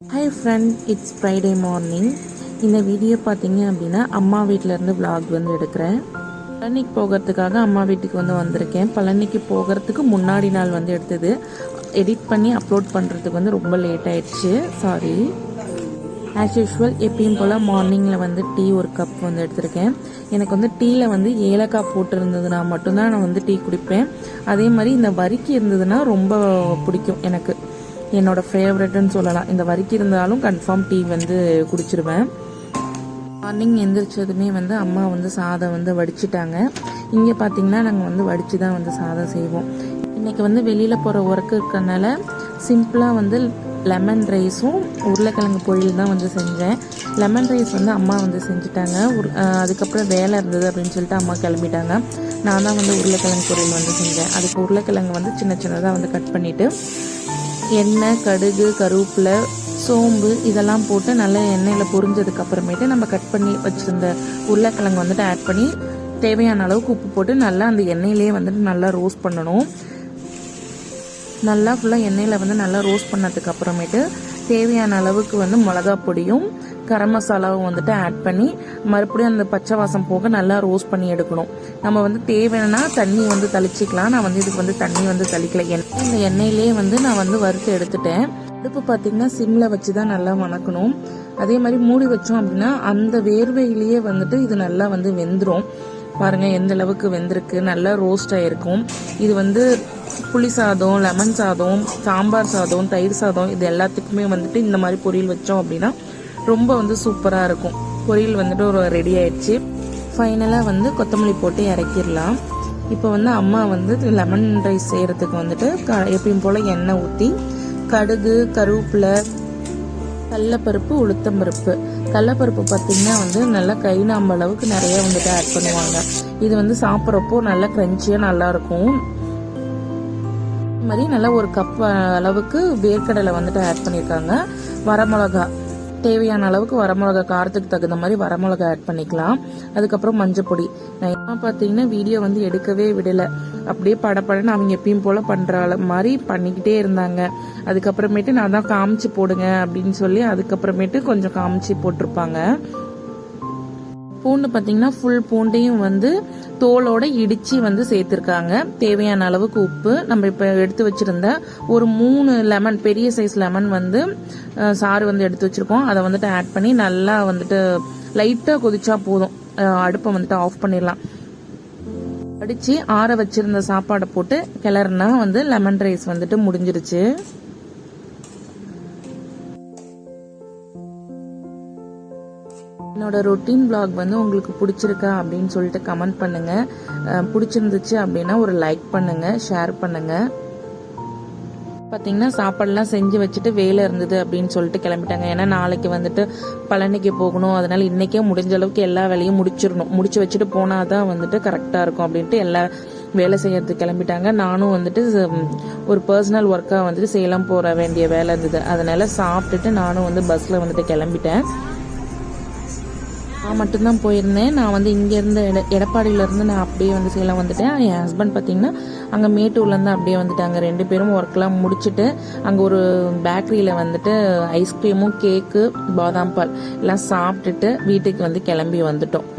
Hi friend, it's Friday morning. இந்த video பார்த்தீங்க அப்படின்னா அம்மா வீட்டிலேருந்து vlog வந்து எடுக்கிறேன். பழனிக்கு போகிறதுக்காக அம்மா வீட்டுக்கு வந்திருக்கேன். பழனிக்கு போகிறதுக்கு முன்னாடி நாள் வந்து எடுத்தது. எடிட் பண்ணி அப்லோட் பண்ணுறதுக்கு வந்து ரொம்ப லேட் ஆயிடுச்சு, சாரி. ஆஸ் யூஷுவல் எப்பயும் போல் மார்னிங்கில் வந்து டீ ஒரு கப் வந்து எடுத்திருக்கேன். எனக்கு வந்து டீயில் வந்து ஏலக்காய் போட்டிருந்ததுன்னா மட்டும்தான் நான் வந்து டீ குடிப்பேன். அதே மாதிரி இந்த வரிக்கி இருந்ததுன்னா ரொம்ப பிடிக்கும் எனக்கு. என்னோட ஃபேவரட்னு சொல்லலாம். இந்த வரிக்கி இருந்தாலும் கன்ஃபார்ம் டீ வந்து குடிச்சிருவேன். மார்னிங் எந்திரிச்சதுமே வந்து அம்மா வந்து சாதம் வந்து வடிச்சிட்டாங்க. இங்கே பார்த்தீங்கன்னா நாங்கள் வந்து வடித்து தான் வந்து சாதம் செய்வோம். இன்றைக்கி வந்து வெளியில் போகிற ஒர்க்கு இருக்கனால சிம்பிளாக வந்து லெமன் ரைஸும் உருளைக்கிழங்கு பொரியல் தான் வந்து செஞ்சேன். லெமன் ரைஸ் வந்து அம்மா வந்து செஞ்சுட்டாங்க. அதுக்கப்புறம் வேலை இருந்தது அப்படின்னு சொல்லிட்டு அம்மா கிளம்பிட்டாங்க. நான் தான் வந்து உருளைக்கிழங்கு பொரியல் வந்து செஞ்சேன். அதுக்கு உருளைக்கிழங்கு வந்து சின்ன சின்னதாக வந்து கட் பண்ணிவிட்டு எண்ணெய், கடுகு, கருவேப்பிலை, சோம்பு இதெல்லாம் போட்டு நல்லா எண்ணெயில் பொரிஞ்சதுக்கு அப்புறமேட்டு நம்ம கட் பண்ணி வச்சுருந்த உருளைக்கிழங்கு வந்துட்டு ஆட் பண்ணி தேவையான அளவுக்கு உப்பு போட்டு நல்லா அந்த எண்ணெயிலே வந்துட்டு நல்லா ரோஸ்ட் பண்ணணும். நல்லா ஃபுல்லாக எண்ணெயில் வந்து நல்லா ரோஸ்ட் பண்ணதுக்கு அப்புறமேட்டு தேவையான அளவுக்கு வந்து மிளகா பொடியும் கரம் மசாலாவும் வந்துட்டு ஆட் பண்ணி மறுபடியும் அந்த பச்சை வாசம் போக நல்லா ரோஸ்ட் பண்ணி எடுக்கணும். நம்ம வந்து தேவைன்னா தண்ணி வந்து தெளிச்சிக்கலாம். நான் வந்து இதுக்கு வந்து தண்ணி வந்து தெளிக்கல. இந்த எண்ணெயிலே வந்து நான் வந்து வறுத்து எடுத்துட்டேன். அடுப்பு பார்த்தீங்கன்னா சிம்மில் வச்சு தான் நல்லா வணக்கணும். அதே மாதிரி மூடி வச்சோம் அப்படின்னா அந்த வேர்வையிலேயே வந்துட்டு இது நல்லா வந்து வெந்துடும். பாருங்க எந்த அளவுக்கு வெந்திருக்கு, நல்லா ரோஸ்ட் ஆயிருக்கும். இது வந்து புளி சாதம், லெமன் சாதம், சாம்பார் சாதம், தயிர் சாதம் இது எல்லாத்துக்குமே வந்துட்டு இந்த மாதிரி பொரியல் வச்சோம் அப்படின்னா ரொம்ப வந்து சூப்பராக இருக்கும். பொரியல் வந்துட்டு ஒரு ரெடி ஆயிடுச்சு. ஃபைனலாக வந்து கொத்தமல்லி போட்டு இறக்கிடலாம். இப்போ வந்து அம்மா வந்து லெமன் ரைஸ் செய்கிறதுக்கு வந்துட்டு எப்பயும் போல் எண்ணெய் ஊற்றி கடுகு, கருவேப்பிலை, கடலைப்பருப்பு, உளுத்தம்பருப்பு. கடலைப்பருப்பு பார்த்தீங்கன்னா வந்து நல்லா கை நாம்ப அளவுக்கு நிறைய வந்துட்டு ஆட் பண்ணுவாங்க. இது வந்து சாப்பிட்றப்போ நல்லா கிரன்ச்சியாக நல்லாயிருக்கும். இது மாதிரி நல்லா ஒரு கப் அளவுக்கு வேர்க்கடலை வந்துட்டு ஆட் பண்ணியிருக்காங்க. வரமிளகா தேவையான அளவுக்கு வரமிளகா, காரத்துக்கு தகுந்த மாதிரி வரமிளகா ஆட் பண்ணிக்கலாம். அதுக்கப்புறம் மஞ்சப்பொடி. நான் பார்த்தீங்கன்னா வீடியோ வந்து எடுக்கவே விடலை. அப்படியே படப்படன்னு அவங்க எப்பயும் போல பண்ற மாதிரி பண்ணிக்கிட்டே இருந்தாங்க. அதுக்கப்புறமேட்டு நான் தான் காமிச்சு போடுங்க அப்படின்னு சொல்லி அதுக்கப்புறமேட்டு கொஞ்சம் காமிச்சு போட்டிருப்பாங்க. பூண்டு பார்த்தீங்கன்னா ஃபுல் பூண்டையும் வந்து தோலோட இடிச்சு வந்து சேர்த்திருக்காங்க. தேவையான அளவுக்கு உப்பு. நம்ம இப்போ எடுத்து வச்சிருந்த ஒரு 3 லெமன், பெரிய சைஸ் லெமன் வந்து சாறு வந்து எடுத்து வச்சிருக்கோம். அதை வந்துட்டு ஆட் பண்ணி நல்லா வந்துட்டு லைட்டாக கொதிச்சா போதும். அடுப்பை வந்துட்டு ஆஃப் பண்ணிடலாம். அடிச்சு ஆற வச்சிருந்த சாப்பாடை போட்டு கிளறுனா வந்து லெமன் ரைஸ் வந்துட்டு முடிஞ்சிருச்சு. என்னோட ரொட்டீன் vlog வந்து உங்களுக்கு பிடிச்சிருக்கா அப்படின்னு சொல்லிட்டு கமெண்ட் பண்ணுங்க. பிடிச்சிருந்துச்சு அப்படின்னா ஒரு லைக் பண்ணுங்க, ஷேர் பண்ணுங்க. பார்த்தீங்கன்னா சாப்பாடுலாம் செஞ்சு வச்சுட்டு வேலை இருந்தது அப்படின்னு சொல்லிட்டு கிளம்பிட்டாங்க. ஏன்னா நாளைக்கு வந்துட்டு பழனிக்கு போகணும். அதனால இன்னைக்கே முடிஞ்ச அளவுக்கு எல்லா வேலையும் முடிச்சு வச்சுட்டு போனாதான் வந்துட்டு கரெக்டாக இருக்கும் அப்படின்ட்டு எல்லா வேலை செய்யறதுக்கு கிளம்பிட்டாங்க. நானும் வந்துட்டு ஒரு பர்சனல் ஒர்க்காக வந்துட்டு சேலம் போற வேண்டிய வேலை இருந்தது. அதனால சாப்பிட்டுட்டு நானும் வந்து பஸ்ல வந்துட்டு கிளம்பிட்டேன். நான் மட்டும்தான் போயிருந்தேன். நான் வந்து இங்கேருந்து எடப்பாடியிலேருந்து நான் அப்படியே வந்து சேலம் வந்துட்டேன். என் ஹஸ்பண்ட் பார்த்தீங்கன்னா அங்கே மேட்டூர்லேருந்து அப்படியே வந்துட்டாங்க. 2 பேரும் ஒர்க்லாம் முடிச்சுட்டு அங்கே ஒரு பேக்கரியில் வந்துட்டு ஐஸ்கிரீமும், கேக்கு, பாதாம் பால் எல்லாம் சாப்பிட்டுட்டு வீட்டுக்கு வந்து கிளம்பி வந்துட்டோம்.